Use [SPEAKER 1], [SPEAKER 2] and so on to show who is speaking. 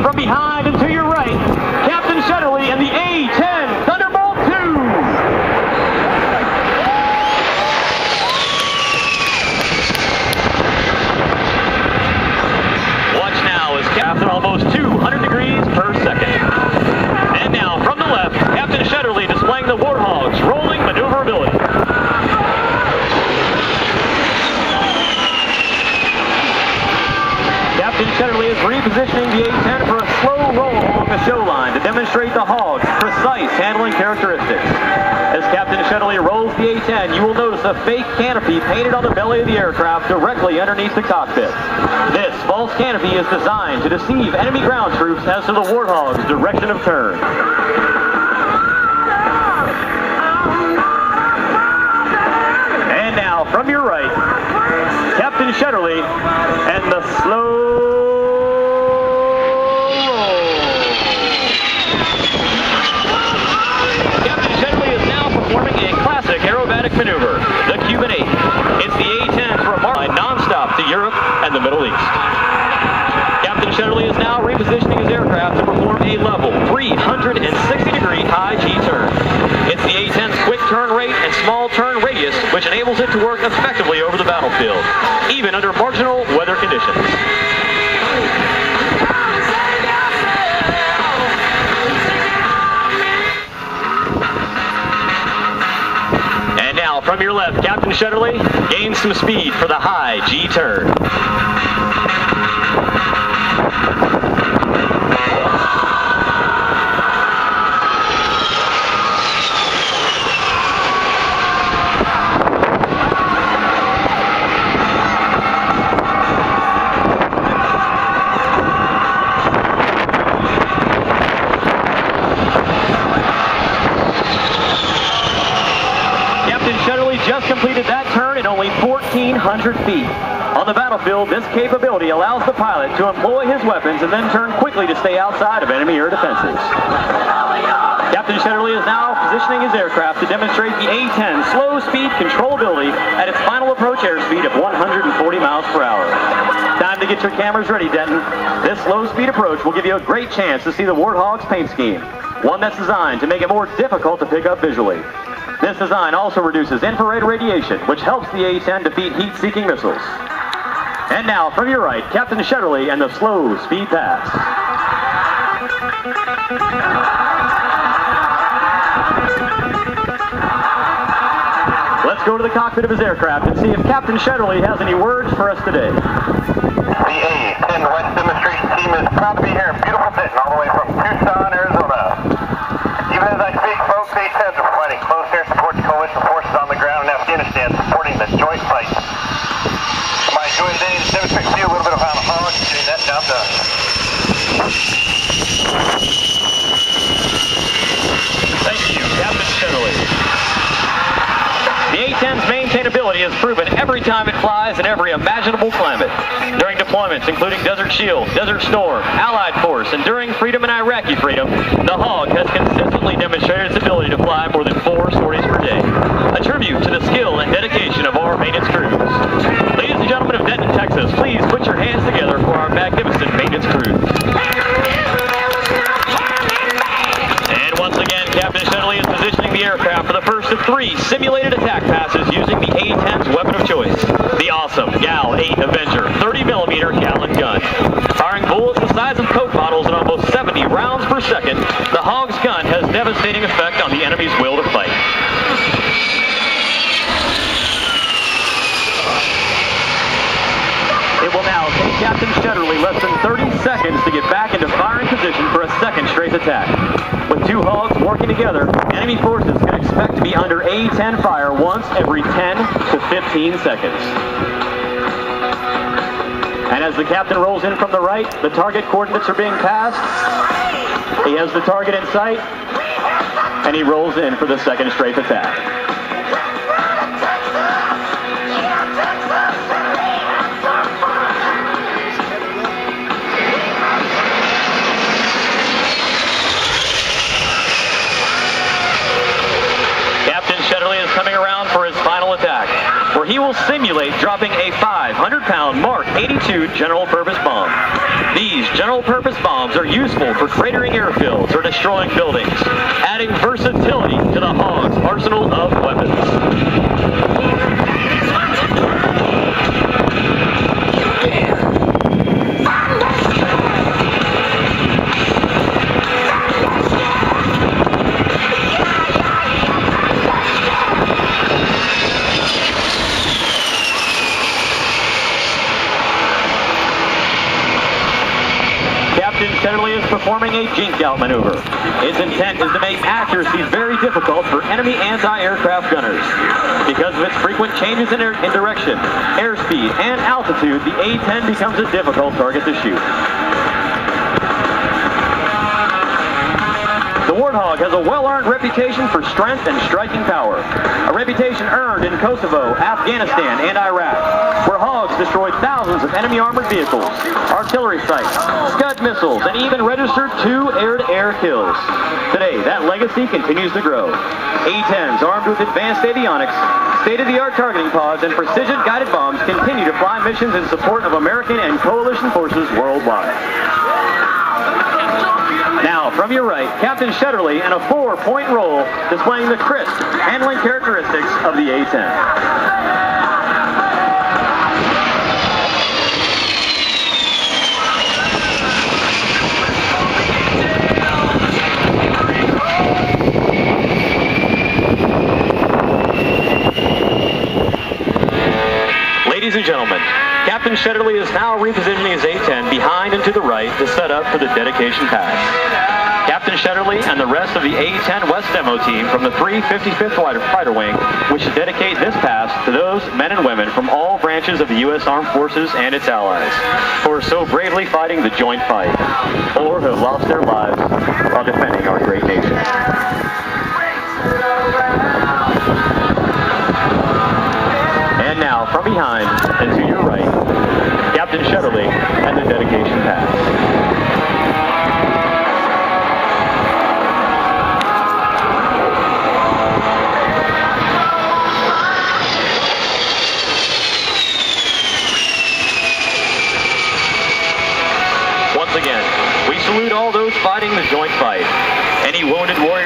[SPEAKER 1] from behind and to your right, Captain Shetterly and the A-10 Thunderbolt 2. Watch now as Captain almost 200 degrees per second. And now from the left, Captain Shetterly displaying the Warthog's rolling maneuverability. Captain Shetterly is repositioning the A-10 for a slow roll along the show line to demonstrate the Hog's precise handling characteristics. As Captain Shetterly rolls the A-10, you will notice a fake canopy painted on the belly of the aircraft directly underneath the cockpit. This false canopy is designed to deceive enemy ground troops as to the Warthog's direction of turn. And now, from your right, Captain Shetterly and the slow roll. Captain Shetterly is now performing a classic aerobatic maneuver, the Cuban 8. It's the A-10's remarkable non-stop to Europe and the Middle East. Captain Shetterly is now repositioning his aircraft to perform a level 360-degree high G turn. It's the A-10's quick turn rate and small turn radius, which enables it to work effectively over the battlefield, even under marginal weather conditions. And now, from your left, Captain Shetterly gains some speed for the high G turn. Just completed that turn in only 1,400 feet. On the battlefield, this capability allows the pilot to employ his weapons and then turn quickly to stay outside of enemy air defenses. Captain Shetterly is now positioning his aircraft to demonstrate the A-10 slow speed controllability at its final approach airspeed of 140 miles per hour. Time to get your cameras ready, Denton. This slow speed approach will give you a great chance to see the Warthog's paint scheme, one that's designed to make it more difficult to pick up visually. This design also reduces infrared radiation, which helps the A-10 defeat heat-seeking missiles. And now, from your right, Captain Shetterly and the slow speed pass. Let's go to the cockpit of his aircraft and see if Captain Shetterly has any words for us today.
[SPEAKER 2] The A-10 West demonstration team is proud to be here in beautiful Denton, all the way from Tucson, Arizona. Even as I speak, folks, A-10s are providing close air support to coalition forces on the ground in Afghanistan, supporting the joint fight. My joy today is to demonstrate to you a little bit of how the Hog is getting that job done.
[SPEAKER 1] Thank you, Captain Shetterly. The A-10's maintainability is proven every time it flies in every imaginable climate. During deployments including Desert Shield, Desert Storm, Allied Force, and during Freedom and Iraqi Freedom, the Hog has consistently demonstrated its ability to fly more than 4 sorties per day. A tribute to the skill and dedication of our maintenance crews. Ladies and gentlemen of Denton, Texas, please put your hands together for our magnificent maintenance crews. And once again, Captain Shetterly is positioning the aircraft for the first of 3 simulated attack passes using the A-10's weapon of choice, the awesome GAL-8 Avenger 30mm Gatling gun. Firing bullets the size of Coke bottles at almost 70 rounds per second, the Hog's gun has devastating effect on the enemy's will to fight. It will now take Captain Shetterly less than 30 seconds to get back into firing position for a second straight attack. With 2 Hogs working together, enemy forces can expect to be under A-10 fire once every 10 to 15 seconds. And as the captain rolls in from the right, the target coordinates are being passed. He has the target in sight, and he rolls in for the second straight attack. Coming around for his final attack, where he will simulate dropping a 500-pound Mark 82 general-purpose bomb. These general-purpose bombs Warthogs are useful for cratering airfields or destroying buildings, adding versatility to the Hog's arsenal of weapons. Shetterly is performing a jink-out maneuver. Its intent is to make accuracy very difficult for enemy anti-aircraft gunners. Because of its frequent changes in direction, airspeed, and altitude, the A-10 becomes a difficult target to shoot. The Warthog has a well-earned reputation for strength and striking power, a reputation earned in Kosovo, Afghanistan, and Iraq, where Hogs destroyed thousands of enemy armored vehicles, artillery sites, Scud missiles, and even registered 2 air-to-air kills. Today, that legacy continues to grow. A-10s armed with advanced avionics, state-of-the-art targeting pods, and precision-guided bombs continue to fly missions in support of American and coalition forces worldwide. Now, from your right, Captain Shetterly and a 4-point roll displaying the crisp handling characteristics of the A-10. Ladies and gentlemen, Captain Shetterly is now repositioning his A-10 behind and to the right to set up for the dedication pass. Captain Shetterly and the rest of the A-10 West demo team from the 355th Fighter Wing wish to dedicate this pass to those men and women from all branches of the U.S. Armed Forces and its allies who are so bravely fighting the joint fight or who have lost their lives while defending our great nation. And now, from behind and to your right, Captain Shetterly and the dedication pass. Once again, we salute all those fighting the joint fight. Any wounded warrior